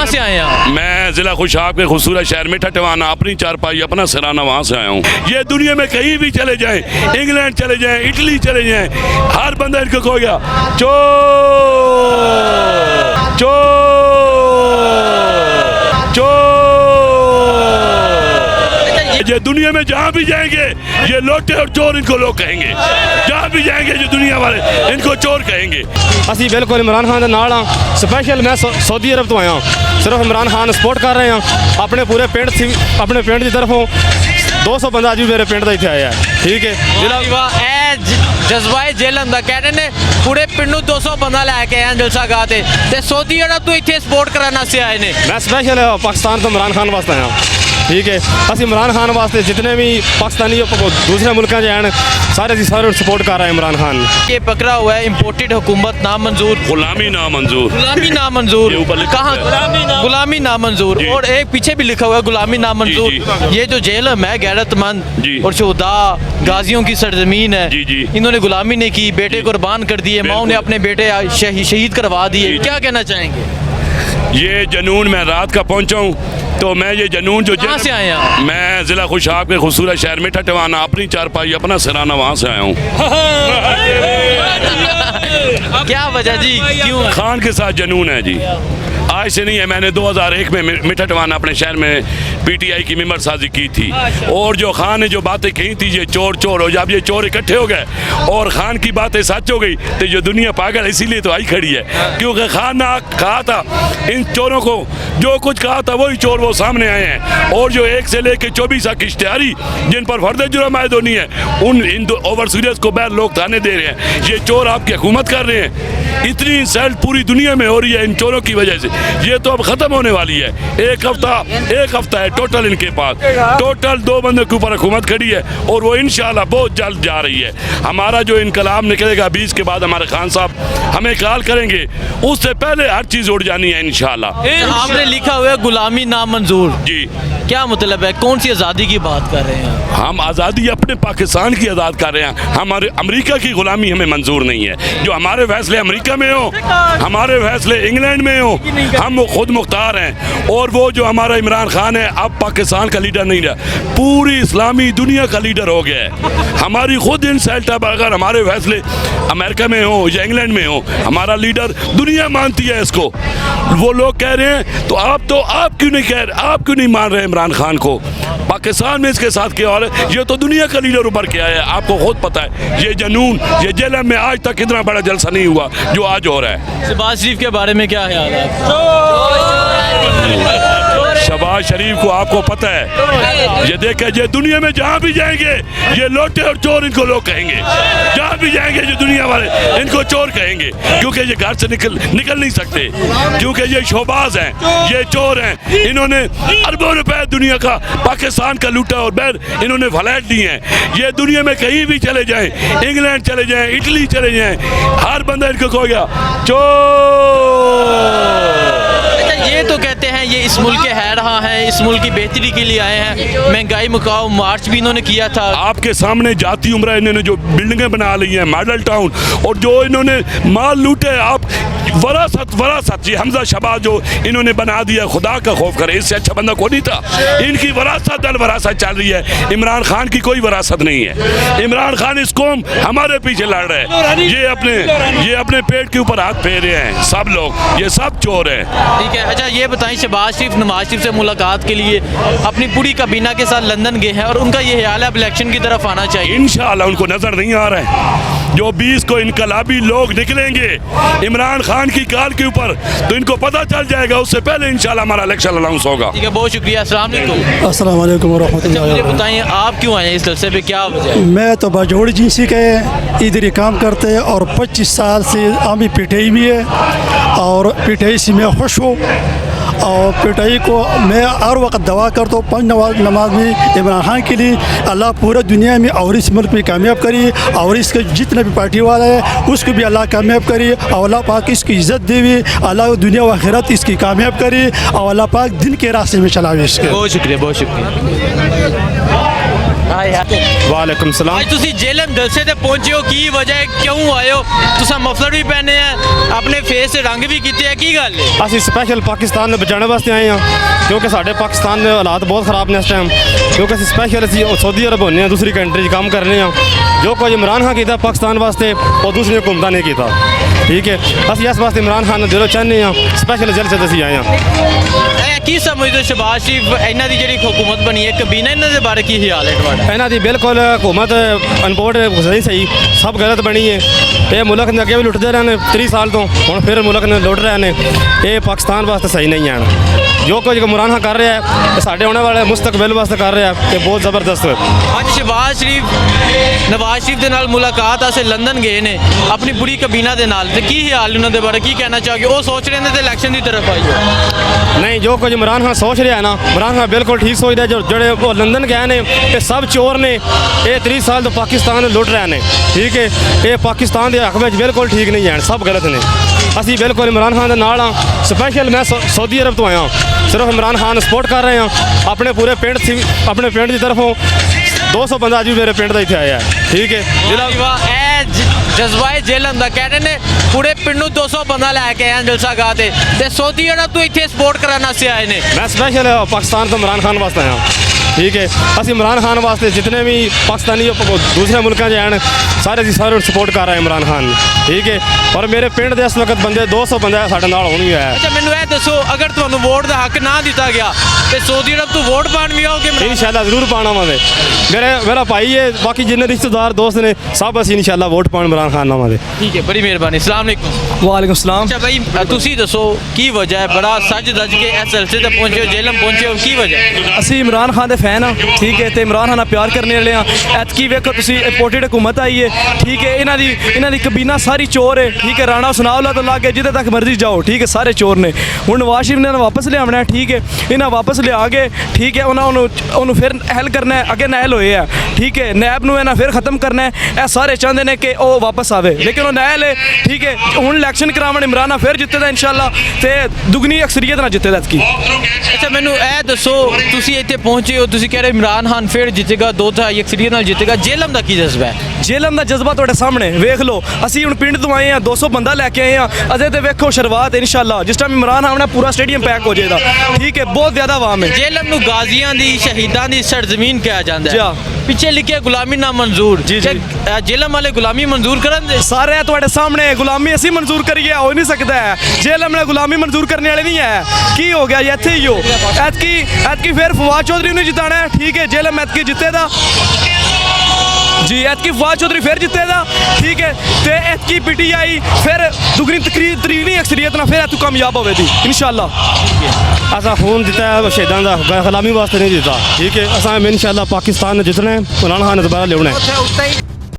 कहाँ से आए हैं आप? मैं जिला खुशाब के खूबसूरत शहर में टटवाना, अपनी चारपाई अपना सिराना, वहाँ से आया हूँ। ये दुनिया में कहीं भी चले जाएं, इंग्लैंड चले जाएं, इटली चले जाएं, हर बंदा इनको कहेगा चोर चोर चोर। ये दुनिया में जहाँ भी जाएंगे ये लोटे और चोर इनको लोग कहेंगे। जहाँ भी जाएंगे जो दुनिया वाले इनको चोर कहेंगे। ਅਸੀਂ ਬਿਲਕੁਲ ਇਮਰਾਨ ਖਾਨ ਦੇ ਨਾਲ ਆ। ਸਪੈਸ਼ਲ ਮੈਂ ਸਾਊਦੀ ਅਰਬ ਤੋਂ ਆਇਆ ਸਿਰਫ ਇਮਰਾਨ ਖਾਨ ਨੂੰ ਸਪੋਰਟ ਕਰ ਰਹੇ ਆ। ਆਪਣੇ ਪੂਰੇ ਪਿੰਡ ਆਪਣੇ ਪਿੰਡ ਦੀ ਤਰਫੋਂ 200 ਬੰਦਾ ਅੱਜ ਵੀ ਮੇਰੇ ਪਿੰਡ ਦਾ ਇੱਥੇ ਆਇਆ ਹੈ। ਠੀਕ ਹੈ ਜਜ਼ਬਾ ਜੇਲਨ ਦਾ ਕਹਿ ਰਹੇ ਨੇ ਪੂਰੇ ਪਿੰਡ ਨੂੰ 200 ਬੰਦਾ ਲੈ ਕੇ ਆਏ ਜਲਸਾ ਗਾ ਤੇ ਸਾਊਦੀ ਅਰਬ ਤੋਂ ਇੱਥੇ ਸਪੋਰਟ ਕਰਨ ਵਾਸਤੇ ਆਏ ਨੇ। ਮੈਂ ਸਪੈਸ਼ਲ ਪਾਕਿਸਤਾਨ ਤੋਂ ਇਮਰਾਨ ਖਾਨ ਵਾਸਤੇ ਆਇਆ। ठीक है ਅਸੀਂ इमरान खान वास्ते जितने भी पाकिस्तानी दूसरे मुल्कों से हैं सारे सपोर्ट कर रहे हैं इमरान खान। ये पकड़ा हुआ है इम्पोर्टेड हुकूमत नामंजूर, गुलामी नामंजूर, गुलामी नामंजूर, कहाँ गुलामी नामंजूर, और एक पीछे भी लिखा हुआ है गुलामी नामंजूर। ये जो जेल है गैरतमंद और शुहदा गाजियों की सरजमीन है, इन्होंने गुलामी नहीं की, बेटे कुर्बान कर दिए, माओ ने अपने बेटे शहीद करवा दिए। क्या कहना चाहेंगे? ये जनून मैं रात का पहुंचा हूँ तो मैं ये जनून जो कहाँ से आए हैं? मैं जिला खुशाब के खूबसूरत शहर में टटवाना, अपनी चारपाई अपना सिराना, वहाँ से आया हूँ। क्या वजह जी, क्यों? खान के साथ जनून है जी, आज से नहीं है। मैंने 2001 में मिठटवाना अपने शहर में पीटीआई की मेंबर साजी की थी और जो खान ने जो बातें कही थी ये चोर चोर हो, जब ये चोर इकट्ठे हो गए और खान की बातें सच हो गई तो ये दुनिया पागल इसीलिए तो आई खड़ी है, क्योंकि खान ने कहा था इन चोरों को, जो कुछ कहा था वही चोर वो सामने आए हैं। और जो 1 से लेकर 24 तक इश्तेहारी जिन पर फर्द जुर्म आयद होनी है उन ओवर सीरियस को बैर लोग थाने दे रहे हैं। ये चोर आपकी हुकूमत कर रहे हैं। इतनी इंसल्ट पूरी दुनिया में हो रही है इन चोरों की वजह से। ये तो अब खत्म होने वाली है। एक हफ्ता है टोटल इनके पास, टोटल 2 बंदे के ऊपर हुकूमत खड़ी है और वो इंशाल्लाह बहुत जल्द जा रही है। हमारा जो इनकलाब निकलेगा 20 के बाद हमारे खान साहब हमें कॉल करेंगे, उससे पहले हर चीज़ उड़ जानी है इंशाल्लाह। आपने लिखा हुआ है गुलामी नामंजूर जी, क्या मतलब है? कौन सी आज़ादी की बात कर रहे हैं? हम आज़ादी अपने पाकिस्तान की आज़ाद कर रहे हैं। हमारे अमेरिका की गुलामी हमें मंजूर नहीं है। जो हमारे फैसले अमेरिका में हो, हमारे फैसले इंग्लैंड में हो, हम वो खुद मुख्तार हैं। और वो जो हमारा इमरान खान है अब पाकिस्तान का लीडर नहीं रहा, पूरी इस्लामी दुनिया का लीडर हो गया है। हमारी खुद इंसल्ट अब अगर हमारे फैसले अमेरिका में हो या इंग्लैंड में हो, हमारा लीडर दुनिया मानती है इसको। वो लोग कह रहे हैं तो आप क्यों नहीं कह रहे, आप क्यों नहीं मान रहे इमरान खान को? पाकिस्तान में इसके साथ क्या हाल है? ये तो दुनिया का लीडर उभर के आया है, आपको खुद पता है। ये जनून, ये जेलम में आज तक इतना बड़ा जलसा नहीं हुआ जो आज हो रहा है। शहबाज शरीफ के बारे में क्या ख्याल है? शहबाज शरीफ को आपको पता है, ये देखे ये दुनिया में जहाँ भी जाएंगे ये लोटे और चोर इनको लोग कहेंगे। जहाँ भी जाएंगे जो दुनिया वाले इनको चोर कहेंगे, क्योंकि ये घर से निकल नहीं सकते, क्योंकि ये शोबाज हैं, ये चोर हैं। इन्होंने अरबों रुपए दुनिया का पाकिस्तान का लूटा और बैर इन्होंने फ्लैट दी हैं। ये दुनिया में कहीं भी चले जाएं, इंग्लैंड चले जाएं, इटली चले जाएं, हर बंदा इनको कहेगा चोर। ये तो कहते हैं ये इस मुल्क के है रहा है, इस मुल्क की बेहतरी के लिए आए हैं। महंगाई मुकाओ मार्च भी इन्होंने किया था। आपके सामने जाती उम्र इन्होंने जो बिल्डिंगें बना ली हैं मॉडल टाउन, और जो इन्होंने माल लूटे, आप वरासत जी हमजा शहबाज जो इन्होंने बना दिया, खुदा का खौफ करे, इससे अच्छा बंदा कोई नहीं था। इनकी वरासत दल वरासत चल रही है, इमरान खान की कोई वरासत नहीं है। इमरान खान इस कौम हमारे पीछे लड़ रहे हैं, ये अपने पेट के ऊपर हाथ फेर रहे हैं सब लोग, ये सब चोर हैं। ठीक है, अच्छा ये बताएं, शहबाज शरीफ नवाज शरीफ से मुलाकात के लिए अपनी पूरी काबीना के साथ लंदन गए हैं और उनका ये ख्याल है अब इलेक्शन की तरफ आना चाहिए। इंशाल्लाह उनको नजर नहीं आ रहा है, जो 20 को इनकलाबी लोग निकलेंगे इमरान खान की कार के ऊपर तो इनको पता चल जाएगा, उससे पहले इंशाल्लाह हमारा इलेक्शन अनाउंस होगा। ठीक है, बहुत शुक्रिया। अस्सलाम वालेकुम। अस्सलाम वालेकुम वरहमतुल्लाह। मुझे बताएं आप क्यों आए इस जलसे पे, क्या वजह है? मैं तो बाजोड़ जिनसी के इधर ही काम करते हैं और 25 साल से आमी पिटाई भी है और पिटाई से मैं खुश हूँ। और पिटाई को मैं हर वक्त दवा करता हूँ, 5 नमाज में इमरान खान के लिए अल्लाह पूरे दुनिया में और इस मुल्क में कामयाब करी, और इसके जितने भी पार्टी वाला है उसको भी अल्लाह कामयाब करी, और अल्लाह पाक इसकी इज़्ज़त देवी, अल्लाह दुनिया व आखिरत इसकी कामयाब करी, और अल्लाह पाक दिन के रास्ते में चलावे इसके। बहुत शुक्रिया, बहुत शुक्रिया। वालेकुम सलाम। ਅੱਜ ਤੁਸੀਂ ਜੇਲਮ ਜਲਸੇ ਤੇ ਪਹੁੰਚੇ ਹੋ, ਕੀ ਵਜ੍ਹਾ ਹੈ, ਕਿਉਂ ਆਏ ਹੋ? ਤੁਸੀਂ ਮਫਲਰ ਵੀ ਪਹਿਨੇ ਆ, ਆਪਣੇ ਫੇਸ ਤੇ ਰੰਗ ਵੀ ਕੀਤੇ ਆ, ਕੀ ਗੱਲ ਹੈ? ਅਸੀਂ ਸਪੈਸ਼ਲ ਪਾਕਿਸਤਾਨ ਨੂੰ ਬਚਾਉਣ ਵਾਸਤੇ ਆਏ ਹਾਂ ਕਿਉਂਕਿ ਸਾਡੇ ਪਾਕਿਸਤਾਨ ਦੇ ਹਾਲਾਤ ਬਹੁਤ ਖਰਾਬ ਨੇ ਇਸ ਟਾਈਮ। ਕਿਉਂਕਿ ਅਸੀਂ ਸਪੈਸ਼ਲ ਸਾਊਦੀ ਅਰਬ ਹੁੰਦੇ ਹਾਂ, ਦੂਸਰੀ ਕੰਟਰੀ 'ਚ ਕੰਮ ਕਰ ਰਹੇ ਹਾਂ। ਜੋ ਕੁਝ ਇਮਰਾਨ ਖਾਨ ਕੀਤਾ ਪਾਕਿਸਤਾਨ ਵਾਸਤੇ ਉਹ ਦੂਸਰੀ ਹਕੂਮਤਾਂ ਨੇ ਕੀਤਾ। ਠੀਕ ਹੈ, ਅਸੀਂ ਇਸ ਵਾਸਤੇ ਇਮਰਾਨ ਖਾਨ ਨੂੰ ਦਿਲੋਂ ਚਾਹੁੰਦੇ ਹਾਂ। ਸਪੈਸ਼ਲ ਜਲਸੇ ਤੇ ਅਸੀਂ ਆਏ ਹਾਂ। ਇਹ ਕੀ ਸਮਝਦੇ ਹੋ ਸ਼ਬਾਜ਼ ਸ਼ਰੀਫ ਇਹਨਾਂ ਦੀ ਜਿਹੜੀ ਹੁਕੂਮਤ ਬਣੀ ਹੈ ਕਬੀਨਾ, ਇਹਨਾਂ ਦੇ ਬਾਰੇ ਕੀ ਖਿਆਲ ਹੈ ਤੁਹਾਡਾ? ਇਹਨਾਂ ਦੀ ਬਿਲਕੁਲ ਹਕੂਮਤ ਅਨਪੋਰਟ ਸਹੀ ਸਭ ਗਲਤ ਬਣੀ ਹੈ। ਇਹ ਮੁਲਕ ਨੇ ਅੱਗੇ ਵੀ ਲੁੱਟਦੇ ਰਹੇ ਨੇ 30 ਸਾਲ ਤੋਂ, ਹੁਣ ਫਿਰ ਮੁਲਕ ਨੇ ਲੁੱਟ ਰਹੇ ਨੇ। ਇਹ ਪਾਕਿਸਤਾਨ ਵਾਸਤੇ ਸਹੀ ਨਹੀਂ ਹੈ। ਜੋ ਕੁਝ ਇਮਰਾਨ ਖਾਨ ਕਰ ਰਿਹਾ ਹੈ ਇਹ ਸਾਡੇ ਆਉਣ ਵਾਲੇ ਮੁਸਤਕਬਲ ਵਾਸਤੇ ਕਰ ਰਿਹਾ ਹੈ, ਇਹ ਬਹੁਤ ਜ਼ਬਰਦਸਤ ਹੈ। ਅੱਜ ਸ਼ਬਾਜ਼ ਸ਼ਰੀਫ ਨਵਾਜ਼ ਸ਼ਰੀਫ ਦੇ ਨਾਲ ਮੁਲਾਕਾਤ ਆਸੇ ਲੰਦਨ ਗਏ ਨੇ ਆਪਣੀ ਪੂਰੀ ਕਬੀਨਾ ਦੇ ਨਾਲ, ਤੇ ਕੀ ਖਿਆਲ ਉਹਨਾਂ ਦੇ ਬਾਰੇ ਕੀ ਕਹਿਣਾ ਚਾਹੋਗੇ? ਉਹ ਸੋਚ ਰਹੇ ਨੇ ਤੇ ਇਲੈਕਸ਼ਨ ਦੀ ਤਰਫ ਆਈ ਹੋ। ਨਹੀਂ, ਜੋ ਕੁਝ ਇਮਰਾਨ ਖਾਨ ਸੋਚ ਰਿਹਾ ਹੈ ਨਾ, ਇਮਰਾਨ ਖਾਨ ਬਿਲਕੁਲ ਠੀਕ ਸੋਚਦਾ। ਜਿਹੜੇ ਉਹ ਲੰਦਨ ਗਏ ਨੇ ਇਹ ਸਭ ਚੋਰ ਨੇ। ਇਹ 30 ਸਾਲ ਤੋਂ ਪਾਕਿਸਤਾਨ ਨੂੰ ਲੁੱਟ ਰਹੇ ਨੇ। ਠੀਕ ਹੈ, ਇਹ ਪਾਕਿਸਤਾਨ ਦੇ ਹੱਕ ਵਿੱਚ ਬਿਲਕੁਲ ਠੀਕ ਨਹੀਂ ਹੈ, ਸਭ ਗਲਤ ਨੇ। ਅਸੀਂ ਬਿਲਕੁਲ ਇਮਰਾਨ ਖਾਨ ਦੇ ਨਾਲ ਹਾਂ। ਸਪੈਸ਼ਲ ਮੈਂ ਸਾਊਦੀ ਅਰਬ ਤੋਂ ਆਇਆ, ਸਿਰਫ ਇਮਰਾਨ ਖਾਨ ਨੂੰ ਸਪੋਰਟ ਕਰ ਰਹੇ ਹਾਂ। ਆਪਣੇ ਪੂਰੇ ਪਿੰਡ ਦੀ ਤਰਫੋਂ 200 ਬੰਦਾ ਅੱਜ ਵੀ ਮੇਰੇ ਪਿੰਡ ਦਾ ਇੱਥੇ ਆਇਆ ਹੈ। ਠੀਕ ਹੈ, ਜਜ਼ਬਾ ਜੇਲਮ ਦਾ ਕਹਿੰਦੇ ਨੇ ਪੂਰੇ ਪਿੰਡ ਨੂੰ 200 ਬੰਦਾ ਲੈ ਕੇ ਆਏ ਜਲਸਾ ਗਾ ਤੇ ਸਾਊਦੀ ਅਰਬ ਤੋਂ ਇੱਥੇ ਸਪੋਰਟ ਕਰਨ ਵਾਸਤੇ ਆਏ ਨੇ। ਮੈਂ ਸਪੈਸ਼ਲ ਪਾਕਿਸਤਾਨ ਤੋਂ ਇਮਰਾਨ ਖਾਨ ਵਾਸਤੇ ਆਇਆ। ਠੀਕ ਹੈ, ਅਸੀਂ ਇਮਰਾਨ ਖਾਨ ਵਾਸਤੇ ਜਿतने ਵੀ ਪਾਕਿस्तानी ਦੂਸਰੇ ਮੁਲਕਾਂ 'ਚ ਆਣ ਸਾਰੇ ਅਸੀਂ ਸਾਰਿਆਂ ਨੂੰ ਸਪੋਰਟ ਕਰ ਰਹੇ ਇਮਰਾਨ ਖਾਨ ਨੂੰ। ਠੀਕ ਹੈ, ਔਰ ਮੇਰੇ ਪਿੰਡ ਦੇ ਇਸ ਵਕਤ ਬੰਦੇ 200 ਬੰਦਾ ਸਾਡੇ ਨਾਲ ਹੁਣ ਵੀ ਆਇਆ। ਅੱਛਾ, ਮੈਨੂੰ ਇਹ ਦੱਸੋ, ਅਗਰ ਤੁਹਾਨੂੰ ਵੋਟ ਦਾ ਹੱਕ ਨਾ ਦਿੱਤਾ ਗਿਆ ਤੇ ਸਾਊਦੀ ਅਰਬ ਤੋਂ ਵੋਟ ਪਾਣ ਵੀ ਆਓਗੇ? ਇਨਸ਼ਾਅੱਲਾ ਜ਼ਰੂਰ ਪਾਣਾ ਵਾਂਗੇ। ਮੇਰਾ ਭਾਈ ਹੈ, ਬਾਕੀ ਜਿੰਨੇ ਰਿਸ਼ਤੇਦਾਰ ਦੋਸਤ ਨੇ ਸਭ ਅਸੀਂ ਇਨਸ਼ਾਅੱਲਾ ਵੋਟ ਪਾਣ ਇਮਰਾਨ ਖਾਨ ਨਾਵਾਂਗੇ। ਠੀਕ ਹੈ, ਬੜੀ ਮਿਹਰਬਾਨੀ। ਅਸਲਾਮ ਵਾਲੇਕੁਮ। ਵਾਲੇਕੁਮ ਸਲਾਮ। ਅੱਛਾ ਭਾਈ, ਤੁਸੀਂ ਦੱਸੋ ਕੀ ਵਜ੍ਹਾ ਹੈ, ਬੜਾ ਸੱਜ ਦੱਜ ਕੇ ਇਸ ਜਲਸੇ ਤੇ ਪਹੁੰਚੇ ਹੋ, ਜੇਲਮ ਪਹੁੰਚੇ ਹੋ, ਕੀ ਵਜ੍ਹਾ ਹੈ? ਅਸੀਂ ਇਮਰਾਨ ਖਾਨ ਦੇ ਫੈਨ ਹਾਂ। ਠੀਕ ਹੈ, ਤੇ ਇਮਰਾਨ ਖਾਨ ਨਾਲ ਪਿਆਰ ਕਰਨੇ ਵਾਲੇ ਹਾਂ। ਐਤਕੀ ਵੇਖੋ ਤੁਸੀਂ ਇੰਪੋਰਟਡ ਹਕੂਮਤ ਆਈ ਹੈ। ਠੀਕ ਹੈ, ਇਹਨਾਂ ਦੀ ਕਬੀਨਾ ਸਾਰੀ ਚੋਰ ਹੈ। ਠੀਕ ਹੈ, ਰਾਣਾ ਸੁਨਾਉਲਾ ਤੋਂ ਲਾ ਕੇ ਜਿੱਥੇ ਤੱਕ ਮਰਜ਼ੀ ਜਾਓ। ਠੀਕ ਹੈ, ਸਾਰੇ ਚੋਰ ਨੇ। ਹੁਣ ਨਵਾਜ਼ ਸ਼ਰੀਫ ਨੇ ਵਾਪਸ ਲਿਆਉਣਾ ਹੈ। ਠੀਕ ਹੈ, ਇਹਨਾਂ ਵਾਪਸ ਲਿਆ ਕੇ ਠੀਕ ਹੈ ਉਹਨੂੰ ਫਿਰ ਹੱਲ ਕਰਨਾ ਹੈ। ਅੱਗੇ ਨਹਿਲ ਹੋਏ ਆ। ਠੀਕ ਹੈ, ਨੈਬ ਨੂੰ ਇਹਨਾਂ ਫਿਰ ਖਤਮ ਕਰਨਾ ਹੈ। ਇਹ ਸਾਰੇ ਚਾਹੁੰਦੇ ਨੇ ਕਿ ਉਹ ਵਾਪਸ ਆਵੇ, ਲੇਕਿਨ ਉਹ ਨਹਿਲ ਹੈ। ਠੀਕ ਹੈ, ਹੁਣ ਇਲੈਕਸ਼ਨ ਕਰਾਉਣ, ਇਮਰਾਨ ਫਿਰ ਜਿੱਤੇਦਾ ਇਨਸ਼ਾਅੱਲਾ, ਤੇ ਦੁਗਣੀ ਅਕਸਰੀਅਤ ਨਾਲ ਜਿੱਤੇਦਾ ਐਤਕੀ। ਅੱਛਾ, ਮੈਨੂੰ ਇਹ ਦੱਸੋ, ਤੁਸੀਂ ਇੱਥੇ ਪਹੁੰਚੇ ਹੋ, ਤੁਸੀਂ ਕਹਿ ਰਹੇ ਇਮਰਾਨ ਖਾਨ ਫਿਰ ਜਿੱਤੇਗਾ, 2-3 ਅਕਸਰੀਅਤ ਨਾਲ ਜਿੱਤੇਗਾ, ਜੇਲਮ ਦਾ ਕੀ ਜਜ਼ਬਾ ਹੈ? ਜੇਲਮ ਦਾ ਜਜ਼ਬਾ ਤੁਹਾਡੇ ਸਾਹਮਣੇ ਵੇਖ ਲਓ। ਅਸੀਂ ਹੁਣ ਪਿੰਡ ਤੋਂ ਆਏ ਹਾਂ, 200 ਬੰਦਾ ਲੈ ਕੇ ਆਏ ਹਾਂ। ਅਜੇ ਤੇ ਵੇਖੋ ਸ਼ੁਰੂਆਤ ਇਨਸ਼ਾਅੱਲਾ। ਜਿਸ ਟਾਈਮ ਇਮਰਾਨ ਆਉਣਾ ਪੂਰਾ ਸਟੇਡੀਅਮ ਪੈਕ ਹੋ ਜਾਏਗਾ। ਠੀਕ ਹੈ, ਬਹੁਤ ਜ਼ਿਆਦਾ ਆਵਾਮ ਹੈ। ਜੇਲਮ ਨੂੰ ਗਾਜ਼ੀਆਂ ਦੀ, ਸ਼ਹੀਦਾਂ ਦੀ ਸਰਜ਼ਮੀਨ ਕਿਹਾ ਜਾਂਦਾ ਜੀ ਹੈ। ਹਾਂ। ਪਿੱਛੇ ਲਿਖਿਆ ਗੁਲਾਮੀ ਨਾ ਮਨਜ਼ੂਰ। ਜੀ, ਜੀ। ਜੇਲਮ ਵਾਲੇ ਗੁਲਾਮੀ ਮਨਜ਼ੂਰ ਕਰਨ ਦੇ? ਸਾਰੇ ਤੁਹਾਡੇ ਸਾਹਮਣੇ ਗੁਲਾਮੀ ਅਸੀਂ ਮਨਜ਼ੂਰ ਕਰੀਏ, ਹੋ ਨਹੀਂ ਸਕਦਾ ਹੈ। ਜੇਲਮ ਨੇ ਗੁਲਾਮੀ ਮਨਜ਼ੂਰ ਕਰਨੇ ਵਾਲੇ ਨਹੀਂ ਹੈ। ਕੀ ਹੋ ਗਿਆ ਜੀ, ਇੱਥੇ ਹੀ ਹੋ। ਐਤਕੀ ਫਿਰ ਫਵਾਦ ਚੌਧਰੀ ਨੂੰ ਜਿਤਾਣਾ ਹੈ। ਠੀਕ ਹੈ, ਜੇਲਮ ਐਤਕੀ ਜਿੱਤੇਦਾ ਜੀ। ਐਤਕੀ ਫਵਾਦ ਚੌਧਰੀ ਫਿਰ ਜਿੱਤੇਦਾ। ਠੀਕ ਹੈ, ਤੇ ਐਤਕੀ PTI ਫਿਰ ਦੁਗਣੀ ਤਕਰੀਬਨੀ ਅਕਸਰੀਅਤ ਨਾਲ ਫਿਰ ਐਤੂ ਕਾਮਯਾਬ ਹੋਵੇਗੀ ਇਨਸ਼ਾਅੱਲਾ। ਅਸਾਂ ਖੂਨ ਦਿੱਤਾ ਸ਼ਹੀਦਾਂ ਦਾ, ਗੁਲਾਮੀ ਵਾਸਤੇ ਨਹੀਂ ਦਿੱਤਾ। ਠੀਕ ਹੈ, ਅਸਾਂ ਇਨਸ਼ਾਅੱਲਾ ਪਾਕਿਸਤਾਨ ਨੂੰ ਜਿੱਤਣਾ ਹੈ, ਇਮਰਾਨ ਖਾਨ ਨੂੰ ਦੁਬਾਰਾ ਲਿਆਉਣਾ ਹੈ।